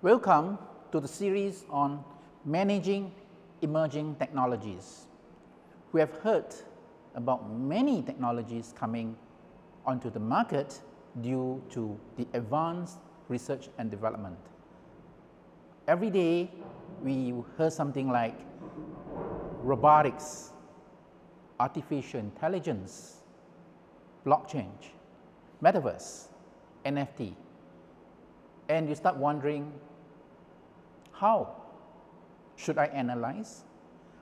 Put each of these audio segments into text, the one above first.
Welcome to the series on managing emerging technologies. We have heard about many technologies coming onto the market due to the advanced research and development. Every day we hear something like robotics, artificial intelligence, blockchain, metaverse, NFT, and you start wondering, how should I analyze?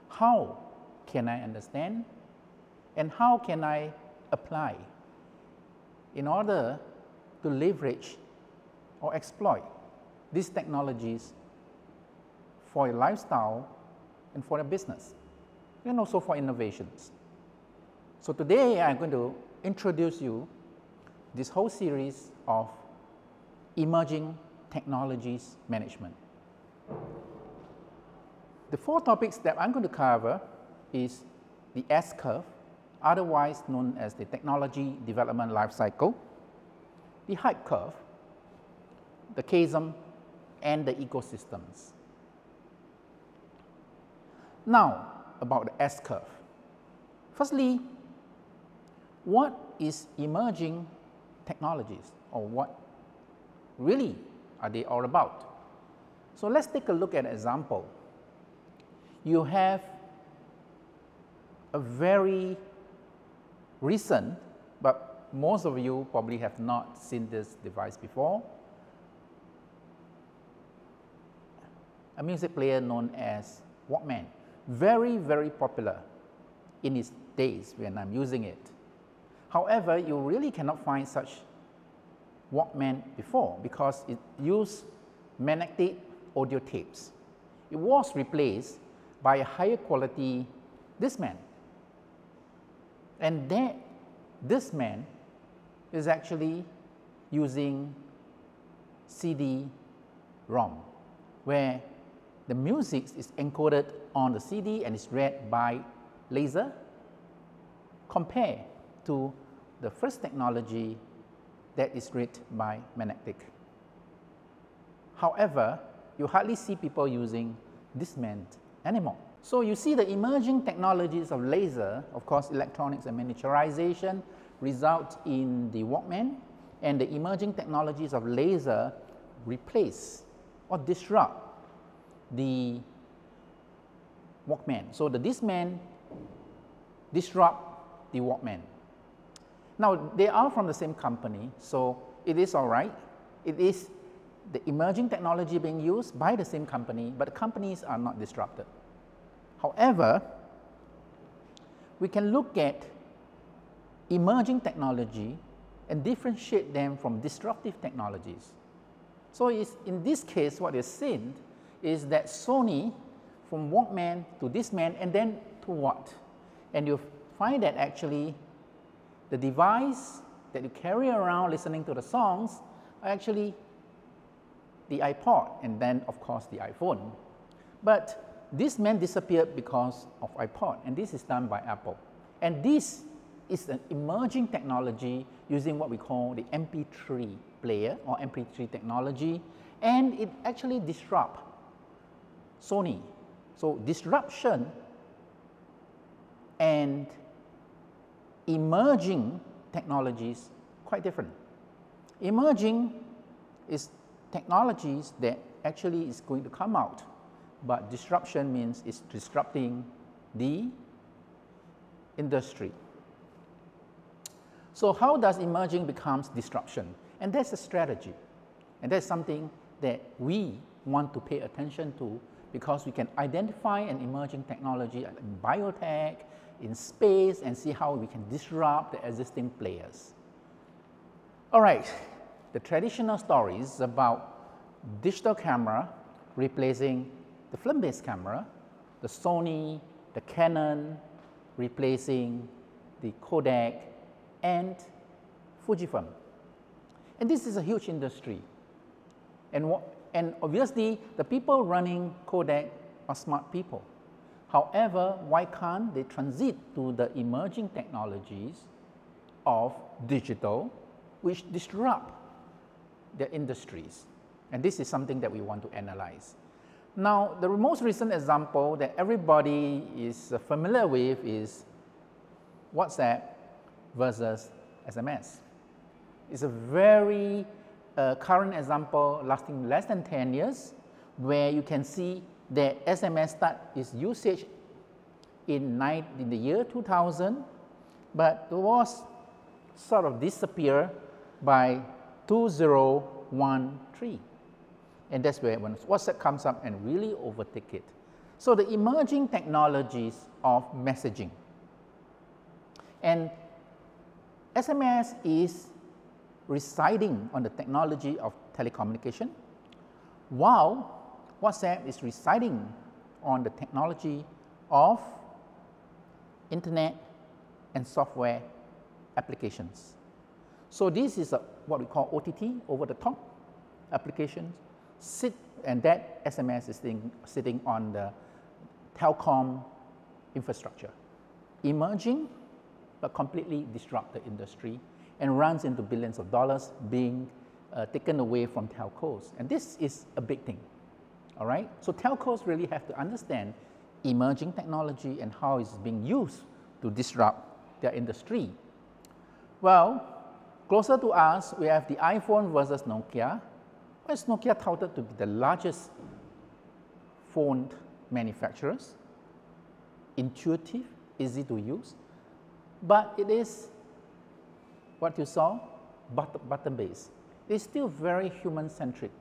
How can I understand? And how can I apply in order to leverage or exploit these technologies for your lifestyle and for your business, and also for innovations. So today I'm going to introduce you this whole series of emerging technologies management. The four topics that I'm going to cover is the S-curve, otherwise known as the technology development life cycle, the hype curve, the chasm, and the ecosystems. Now, about the S-curve. Firstly, what is emerging technologies, or what really are they all about? So let's take a look at an example. You have a very recent, but most of you probably have not seen this device before, a music player known as Walkman. Very, very popular in its days when I'm using it. However, you really cannot find such Walkman before because it used magnetic audio tapes. It was replaced by a higher quality Discman. And that Discman is actually using CD-ROM, where the music is encoded on the CD and is read by laser, compared to the first technology that is read by magnetic. However, you hardly see people using Discman anymore. So you see the emerging technologies of laser, of course electronics and miniaturization, result in the Walkman, and the emerging technologies of laser replace or disrupt the Walkman. So the Discman disrupt the Walkman. Now, they are from the same company, so it is all right. It is the emerging technology being used by the same company, but the companies are not disrupted. However, we can look at emerging technology and differentiate them from disruptive technologies. So in this case, what is seen is that Sony, from Walkman to Discman, and then to what? And you find that actually the device that you carry around listening to the songs are actually the iPod, and then of course the iPhone. But Discman disappeared because of iPod, and this is done by Apple. And this is an emerging technology using what we call the MP3 player or MP3 technology, and it actually disrupts Sony. So disruption and emerging technologies quite different. Emerging is technologies that actually is going to come out, but disruption means it's disrupting the industry. So how does emerging becomes disruption? And that's a strategy, and that's something that we want to pay attention to, because we can identify an emerging technology in biotech, in space, and see how we can disrupt the existing players. All right, the traditional story is about digital camera replacing the film-based camera, the Sony, the Canon replacing the Kodak and Fujifilm. And this is a huge industry. And obviously, the people running Kodak are smart people. However, why can't they transit to the emerging technologies of digital, which disrupt their industries? And this is something that we want to analyze. Now, the most recent example that everybody is familiar with is WhatsApp versus SMS. It's a very current example lasting less than 10 years, where you can see that SMS start its usage in the year 2000, but it was sort of disappear by 2013. And that's where when WhatsApp comes up and really overtake it. So the emerging technologies of messaging. And SMS is residing on the technology of telecommunication, while WhatsApp is residing on the technology of internet and software applications. So this is what we call OTT, over the top applications, and that SMS is sitting on the telecom infrastructure. Emerging, but completely disrupt the industry and runs into billions of dollars being taken away from telcos. And this is a big thing, all right? So telcos really have to understand emerging technology and how it's being used to disrupt their industry. Well, closer to us, we have the iPhone versus Nokia. Well, is Nokia touted to be the largest phone manufacturers, intuitive, easy to use, but it is what you saw, button-based. It's still very human-centric,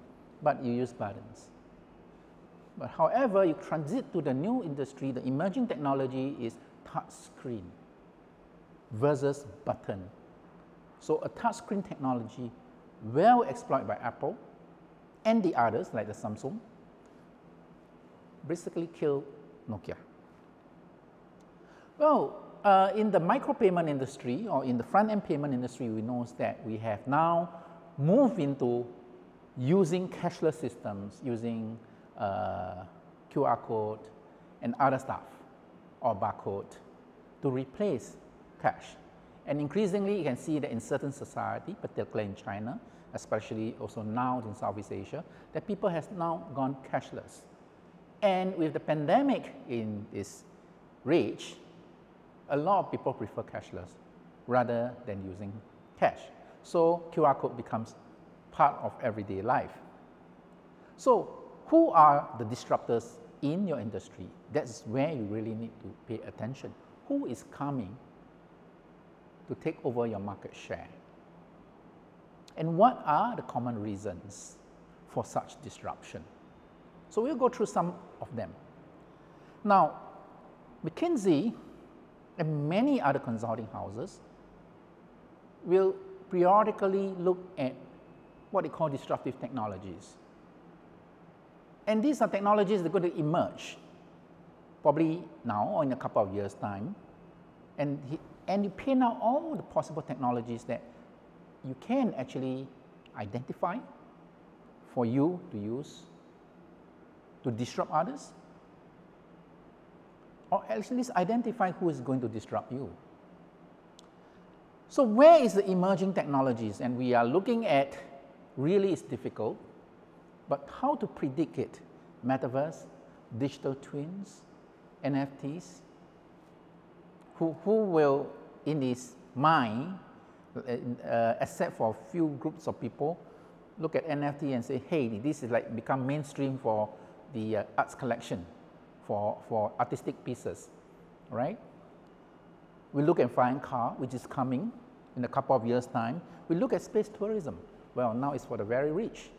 but you use buttons. But however, you transit to the new industry, the emerging technology is touch screen versus button. So a touch screen technology well exploited by Apple and the others like the Samsung basically killed Nokia. Well, in the micropayment industry or in the front-end payment industry, we know that we have now moved into using cashless systems, using QR code and other stuff or barcode to replace cash. And increasingly, you can see that in certain society, particularly in China, especially also now in Southeast Asia, that people have now gone cashless. And with the pandemic in its rage, a lot of people prefer cashless rather than using cash. So QR code becomes part of everyday life. So who are the disruptors in your industry? That's where you really need to pay attention. Who is coming to take over your market share? And what are the common reasons for such disruption? So we'll go through some of them. Now, McKinsey and many other consulting houses will periodically look at what they call disruptive technologies. And these are technologies that are going to emerge probably now or in a couple of years' time. And you pin out all the possible technologies that you can actually identify for you to use to disrupt others, or at least identify who is going to disrupt you. So where is the emerging technologies? And we are looking at, really it's difficult, but how to predict it? Metaverse, digital twins, NFTs. Who will, in his mind, except for a few groups of people, look at NFT and say, hey, this is like become mainstream for the arts collection, for artistic pieces, right? We look at flying car, which is coming in a couple of years' time. We look at space tourism. Well, now it's for the very rich,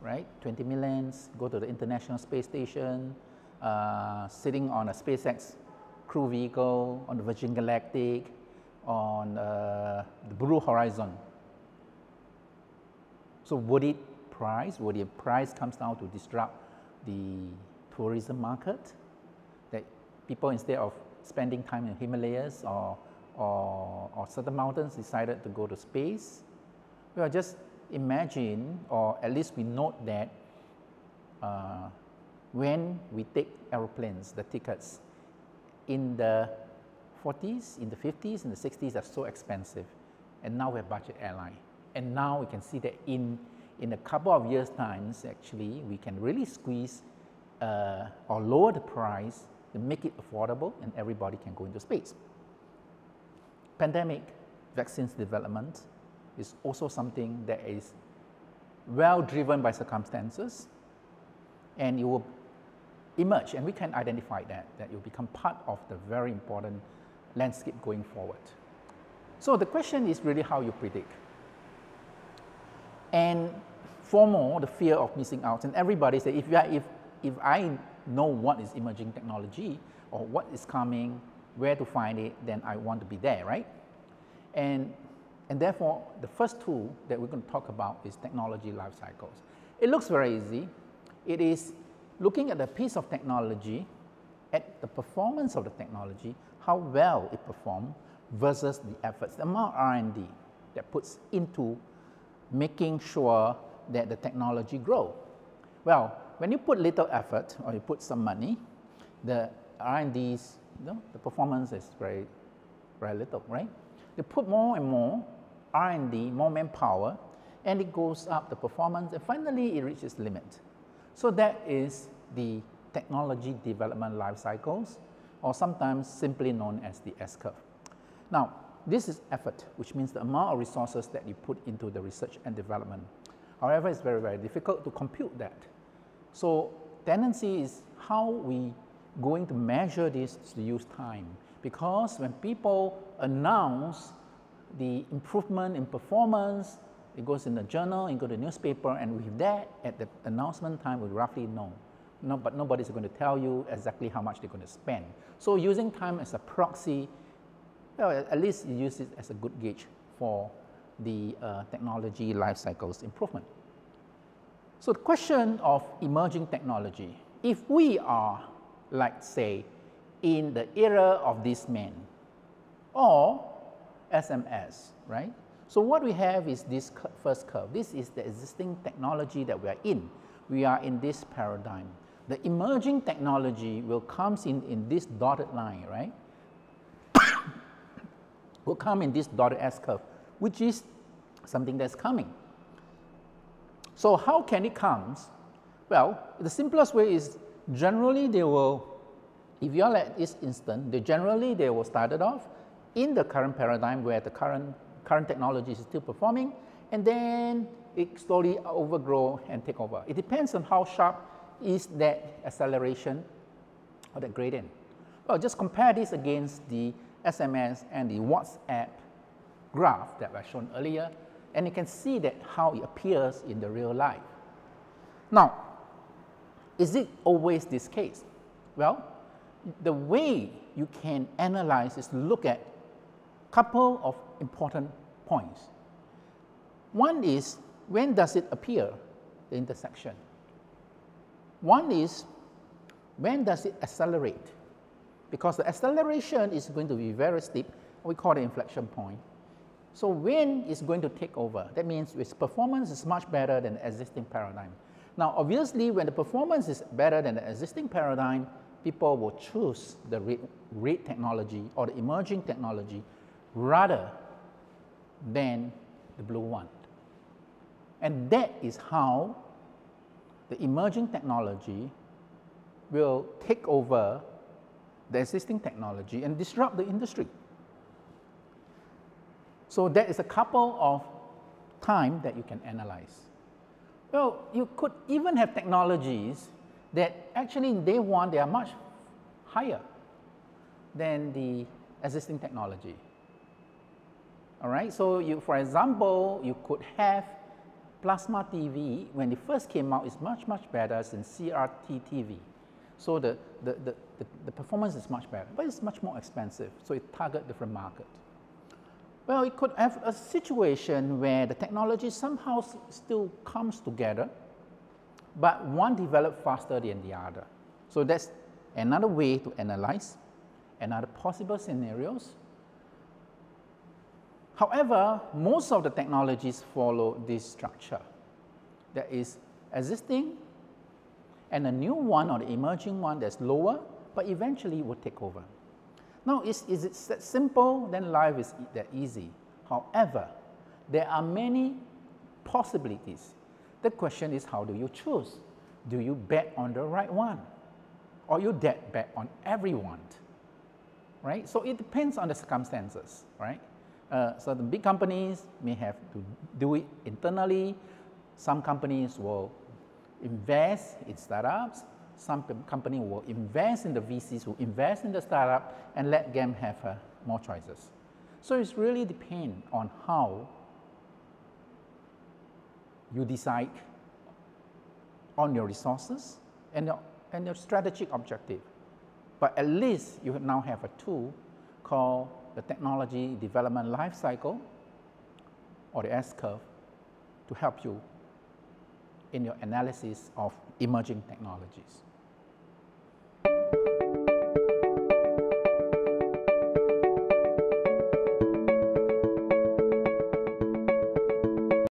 right? 20 millions, go to the International Space Station, sitting on a SpaceX crew vehicle, on the Virgin Galactic, on the Blue Horizon. So would the price comes down to disrupt the tourism market? That people, instead of spending time in Himalayas or certain mountains, decided to go to space? Well, just imagine, or at least we note that when we take aeroplanes, the tickets in the 40s, in the 50s, in the 60s are so expensive, and now we're budget airline. And now we can see that in in a couple of years' times, actually, we can really squeeze or lower the price to make it affordable and everybody can go into space. Pandemic vaccines development is also something that is well driven by circumstances, and it will emerge, and we can identify that it will become part of the very important landscape going forward. So the question is really how you predict. And FOMO, the fear of missing out, and everybody say, if I know what is emerging technology or what is coming, where to find it, then I want to be there, right? And therefore, the first tool that we're going to talk about is technology life cycles. It looks very easy. It is looking at a piece of technology, at the performance of the technology, how well it performs versus the efforts, the amount of R&D that puts into making sure that the technology grows. Well, when you put little effort or you put some money, the R&D's, the performance is very, very little, right? You put more and more R&D, more manpower, and it goes up the performance, and finally it reaches limit. So that is the technology development life cycles, or sometimes simply known as the S-curve. Now, this is effort, which means the amount of resources that you put into the research and development. However, it's very, very difficult to compute that. So tendency is how we going to measure this to use time, because when people announce the improvement in performance, it goes in the journal, it goes to the newspaper, and with that, at the announcement time, we roughly know. But nobody's going to tell you exactly how much they're going to spend. So using time as a proxy, well, at least you use it as a good gauge for the technology life cycles improvement. So the question of emerging technology, if we are, like say, in the era of this man, or SMS, right? So what we have is this first curve. This is the existing technology that we are in. We are in this paradigm. The emerging technology will come in this dotted line, right? Will come in this dotted S-curve, which is something that's coming. So how can it come? Well, the simplest way is generally they will, if you're at this instant, they will start it off in the current paradigm where the current technology is still performing, and then it slowly overgrow and take over. It depends on how sharp is that acceleration or the gradient. Well, just compare this against the SMS and the WhatsApp graph that was shown earlier, and you can see that how it appears in the real life. Now, is it always this case? Well, the way you can analyze is to look at a couple of important points. One is, when does it appear, the intersection? One is, when does it accelerate? Because the acceleration is going to be very steep, we call it inflection point. So when it's going to take over, that means its performance is much better than the existing paradigm. Now, obviously, when the performance is better than the existing paradigm, people will choose the red technology or the emerging technology rather than the blue one. And that is how the emerging technology will take over the existing technology and disrupt the industry. So that is a couple of time that you can analyze. Well, you could even have technologies that actually in day one, they are much higher than the existing technology. All right, so for example, you could have plasma TV, when it first came out, is much, much better than CRT TV. So the performance is much better, but it's much more expensive, so it targets different markets. Well, it could have a situation where the technology somehow still comes together, but one develops faster than the other. So that's another way to analyze another possible scenarios. However, most of the technologies follow this structure. There is existing and a new one or the emerging one that's lower, but eventually will take over. Now, is it that simple? Then life is that easy. However, there are many possibilities. The question is, how do you choose? Do you bet on the right one? Or you bet on everyone? Right? So it depends on the circumstances, right? So the big companies may have to do it internally. Some companies will invest in startups. Some company will invest in the VCs who invest in the startup and let them have more choices. So it really depends on how you decide on your resources and your strategic objective. But at least you now have a tool called the technology development life cycle, or the S-curve, to help you in your analysis of emerging technologies.